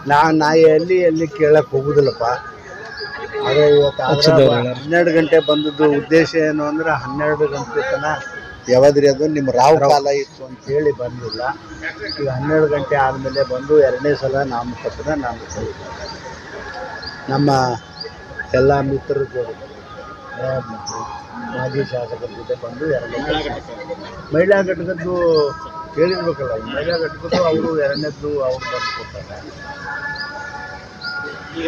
ನಾ ಎಲ್ಲಿ ಕೇಳಕ್ಕೆ ಹೋಗುದಿಲ್ಲಪ್ಪ. ಆದರೆ ಇವತ್ತು 12 ಗಂಟೆ ಬಂದದ್ದು ಉದ್ದೇಶ ಏನು ಅಂದ್ರೆ 12 ಗಂಟೆ ತನಕ ಯಾವ್ದ್ರಿ ಅದು ನಿಮ್ಮ ರಾವ್ ಕಾಲ ಇತ್ತು ಅಂತೇಳಿ ಬಂದಿಲ್ಲ. ಈಗ 12 ಗಂಟೆ ಆದಮೇಲೆ ಬಂದು 2ನೇ ಸಲ ನಾಮಪತ್ರ ನಾನು ನಮ್ಮ ಎಲ್ಲ ಮಿತ್ರರ ಜೊತೆ ಮಾಜಿ ಶಾಸಕರ ಜೊತೆ ಬಂದು 2ನೇ ಮಹಿಳಾ ಘಟಕದ್ದು ಹೇಳಿರ್ಬೇಕಲ್ಲ. ಮಹಿಳಾ ಘಟಕದ್ದು ಅವರು 2ನೇದ್ದು ಅವ್ರು ಬಂದು ಕೊಡ್ತಾರೆ. ಈ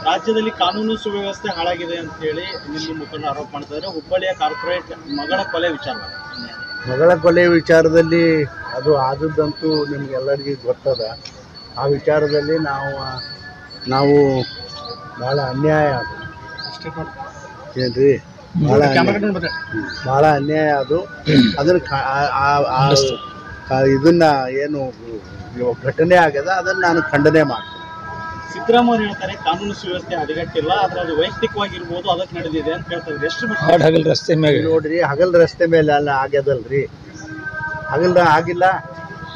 ರಾಜ್ಯದಲ್ಲಿ ಕಾನೂನು ಸುವ್ಯವಸ್ಥೆ ಹಾಳಾಗಿದೆ ಅಂತ ಹೇಳಿ ನಿಮ್ಮ ಮುಖಂಡ ಆರೋಪ ಮಾಡ್ತಿದ್ದಾರೆ. ಹುಬ್ಬಳ್ಳಿಯ ಕಾರ್ಪೊರೇಟ್ ಮಗಳ ಕೊಲೆ ವಿಚಾರದಲ್ಲಿ ಅದು ಆದದ್ದಂತೂ ನಿಮ್ಗೆಲ್ಲರಿಗೂ ಗೊತ್ತದ. ಆ ವಿಚಾರದಲ್ಲಿ ನಾವು ಭಾಳ ಅನ್ಯಾಯ ಅದು ಏನ್ರಿ, ಭಾಳ ಅನ್ಯಾಯ ಅದು. ಇದನ್ನ ಏನು ಘಟನೆ ಆಗ್ಯದ ಅದನ್ನು ನಾನು ಖಂಡನೆ ಮಾಡ್ತೀನಿ. ಸಿದ್ದರಾಮಯ್ಯ ಹೇಳ್ತಾರೆ ಕಾನೂನು ಸುವ್ಯವಸ್ಥೆ ಹದಗೆಟ್ಟಿಲ್ಲ, ಆದರೆ ಅದು ವೈಯಕ್ತಿಕವಾಗಿರ್ಬೋದು, ಅದಕ್ಕೆ ನಡೆದಿದೆ ಅಂತ ಹೇಳ್ತಾರೆ. ಎಷ್ಟು ಹಗಲ್ ರಸ್ತೆ ಮೇಲೆ ನೋಡ್ರಿ, ಹಗಲ್ ರಸ್ತೆ ಮೇಲೆ ಅಲ್ಲ ಆಗ್ಯದಲ್ರಿ, ಹಗಲ್ ಆಗಿಲ್ಲ.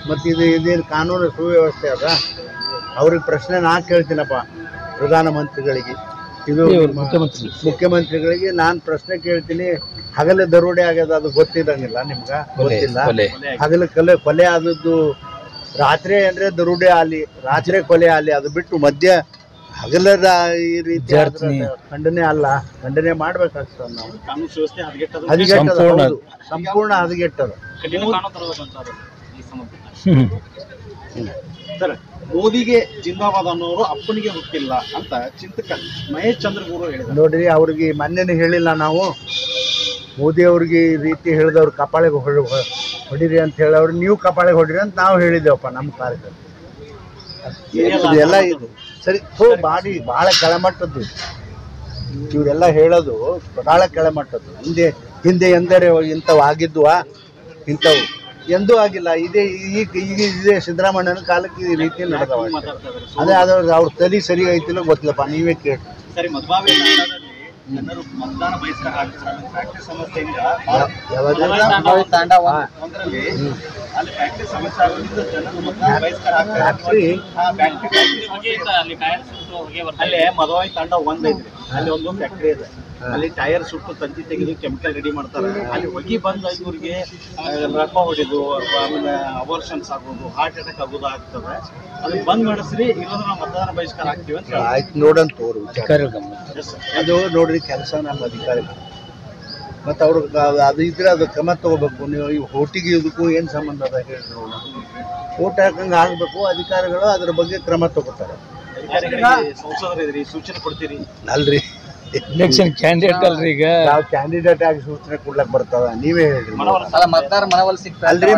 ಮತ್ತು ಇದೇನು ಕಾನೂನು ಸುವ್ಯವಸ್ಥೆ ಅದ? ಅವ್ರಿಗೆ ಪ್ರಶ್ನೆ ನಾ ಕೇಳ್ತೀನಪ್ಪ, ಪ್ರಧಾನಮಂತ್ರಿಗಳಿಗೆ, ಇದು ಮುಖ್ಯಮಂತ್ರಿಗಳಿಗೆ ನಾನು ಪ್ರಶ್ನೆ ಕೇಳ್ತೀನಿ. ಹಗಲ ದರೋಡೆ ಆಗ್ಯದ, ಅದು ಗೊತ್ತಿರಂಗಿಲ್ಲ ನಿಮ್ಗೆ? ಗೊತ್ತಿಲ್ಲ. ಹಗಲ ಕೊಲೆ ಆದದ್ದು ರಾತ್ರಿ ಅಂದರೆ ದರೋಡೆ ಆಗಲಿ, ರಾತ್ರಿ ಕೊಲೆ ಆಗಲಿ, ಅದು ಬಿಟ್ಟು ಮಧ್ಯ ಹಗಲದ ಈ ರೀತಿ ಖಂಡನೆ ಅಲ್ಲ, ಖಂಡನೆ ಮಾಡ್ಬೇಕಾಗ್ತದೆ. ನಾವು ಕಾನೂನು ಸುವ್ಯವಸ್ಥೆ ಹದಗೆಟ್ಟದ, ಸಂಪೂರ್ಣ ಹದಗೆಟ್ಟದ. ಸರ್, ಮೋದಿಗೆ ಜಿಂದಾಬಾದ್ ಅನ್ನೋರು ಅಪ್ಪನಿಗೆ ಹುಟ್ಟಿಲ್ಲ ಅಂತ ಚಿಂತಕ ಮಹೇಶ್ ಚಂದ್ರಗೂರು ಹೇಳಿದ್ರು. ನೋಡ್ರಿ, ಅವ್ರಿಗೆ ಮೊನ್ನೆನೇ ಹೇಳಿಲ್ಲ ನಾವು? ಮೋದಿ ಅವ್ರಿಗೆ ಈ ರೀತಿ ಹೇಳಿದವ್ರು ಕಪಾಳಿಗೆ ಹೊಡಿರಿ ಅಂತ ಹೇಳವ್ರು, ನೀವು ಕಪಾಳಿಗೆ ಹೊಡಿರಿ ಅಂತ ನಾವು ಹೇಳಿದ್ದೇವಪ್ಪ ನಮ್ಮ ಕಾರ್ಯಕ್ರಮ. ಇದೆಲ್ಲ ಇದು ಸರಿ ಬಾಡಿ ಭಾಳ ಕೆಳಮಟ್ಟದ್ದು. ಇವರೆಲ್ಲ ಹೇಳೋದು ಭಾಳ ಕೆಳಮಟ್ಟದ್ದು. ಹಿಂದೆ ಎಂದರೆ ಇಂಥವು ಆಗಿದ್ವಾ? ಇಂಥವು ಎಂದೂ ಆಗಿಲ್ಲ. ಇದೇ ಸಿದ್ದರಾಮಯ್ಯನ ಕಾಲಕ್ಕೆ ಈ ರೀತಿ ನಡೆದವ. ಅದೇ ಅವ್ರ ತಲೆ ಸರಿ ಐತಿಲ್ಲ ಗೊತ್ತಿಲ್ಲಪ್ಪ, ನೀವೇ ಕೇಳಿ. ಸರಿ, ಜನರು ಮತದಾನ ಬಹಿಷ್ಕಾರ ಆಗ್ತಾರೆ. ಫ್ಯಾಕ್ಟರಿ ಸಮಸ್ಯೆಯಿಂದ ಅಲ್ಲಿ ಫ್ಯಾಕ್ಟರಿ ಸಮಸ್ಯೆ ಆಗೋದ್ರಿಂದ ಜನರು ಮತದಾನ ಬಹಿಷ್ಕಾರ ಆಗ್ತಾರೆ. ಅಲ್ಲಿ ಮಧುವಾಯಿ ತಾಂಡ ಒಂದೈತ್ರಿ, ಅಲ್ಲಿ ಒಂದು ಫ್ಯಾಕ್ಟ್ರಿ ಇದೆ. ಅಲ್ಲಿ ಟೈರ್ ಸುಟ್ಟು ತಂತಿ ತೆಗೆದು ಕೆಮಿಕಲ್ ರೆಡಿ ಮಾಡ್ತಾರೆ. ಅಲ್ಲಿ ಹೊಗೆ ಬಂದು ಇವ್ರಿಗೆ ರಪ್ಪ ಹೊಡಿದು, ಆಮೇಲೆ ಅಬಾರ್ಷನ್ಸ್ ಆಗೋದು, ಹಾರ್ಟ್ ಅಟ್ಯಾಕ್ ಆಗೋದು ಆಗ್ತದೆ. ಅದನ್ನ ಬಂದ್ ಮಾಡಿಸ್ರಿ, ಇಲ್ಲಂದ್ರೆ ನಾವು ಮತದಾನ ಬಹಿಷ್ಕಾರ ಆಗ್ತೀವಿ ಅಂತ ಹೇಳಿ. ಆಯ್ತು, ನೋಡಂತ ಅದು ನೋಡ್ರಿ ಕೆಲಸ ನಮ್ಮ ಅಧಿಕಾರಿಗಳು. ಮತ್ತು ಅವ್ರಿಗೆ ಅದು ಇದ್ರೆ ಅದು ಕ್ರಮ ತಗೋಬೇಕು. ನೀವು ಈ ಓಟಿಗೆ ಇದಕ್ಕೂ ಏನು ಸಂಬಂಧ ಅದ ಹೇಳಿ ನೋಡೋಣ. ಓಟ್ ಹಾಕಂಗೆ ಆಗಬೇಕು, ಅಧಿಕಾರಿಗಳು ಅದ್ರ ಬಗ್ಗೆ ಕ್ರಮ ತಗೋತಾರೆ. ಸಂಸದರಿದ್ರಿ, ಸೂಚನೆ ಕೊಡ್ತೀರಿ ಅಲ್ರಿ? ಎಲೆಕ್ಷನ್ ಕ್ಯಾಂಡಿಡೇಟ್ ಅಲ್ರಿ, ಈಗ ನಾವು ಕ್ಯಾಂಡಿಡೇಟ್ ಆಗಿ ಸೂಚನೆ ಕೊಡ್ಲಕ್ ಬರ್ತದ? ನೀವೇ ಹೇಳ್ರಿ. ಮತದಾರ ಮನವೊಲ್ ಸಿಗ್ತಾ ಅಲ್ರಿ,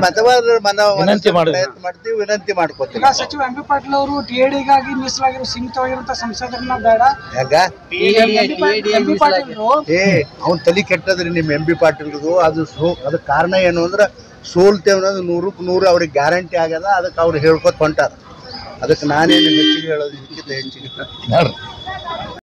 ವಿನಂತಿ ಮಾಡ್ಕೊತೀವಿ. ಸಚಿವ ಎಂ ಬಿ ಪಾಟೀಲ್ ಅವರು ಟಿಎಡಿಗಾಗಿ ಮೀಸಲಾಗಿರೋ ಸೀಮಿತವಾಗಿರುವಂತ ಸಂಸದರನ್ನ ಬೇಡ ಯಾಕ ಅವ್ನ ತಲೆ ಕೆಟ್ಟದ್ರಿ ನಿಮ್ಮ ಎಂ ಬಿ ಪಾಟೀಲ್ದು. ಅದಕ್ಕೆ ಕಾರಣ ಏನು ಅಂದ್ರೆ ಸೋಲ್ತೇವೆ ಅನ್ನೋದು 100ಕ್ಕೆ 100 ಅವ್ರಿಗೆ ಗ್ಯಾರಂಟಿ ಆಗ್ಯದ. ಅದಕ್ಕೆ ಅವ್ರು ಹೇಳ್ಕೊತ ಹೊಂಟಾರ. ಅದಕ್ಕೆ ನಾನೇನು ಹೆಚ್ಚಿಗೆ ಹೇಳೋದು, ಇದಕ್ಕಿಂತ ಹೆಚ್ಚಿಗೆ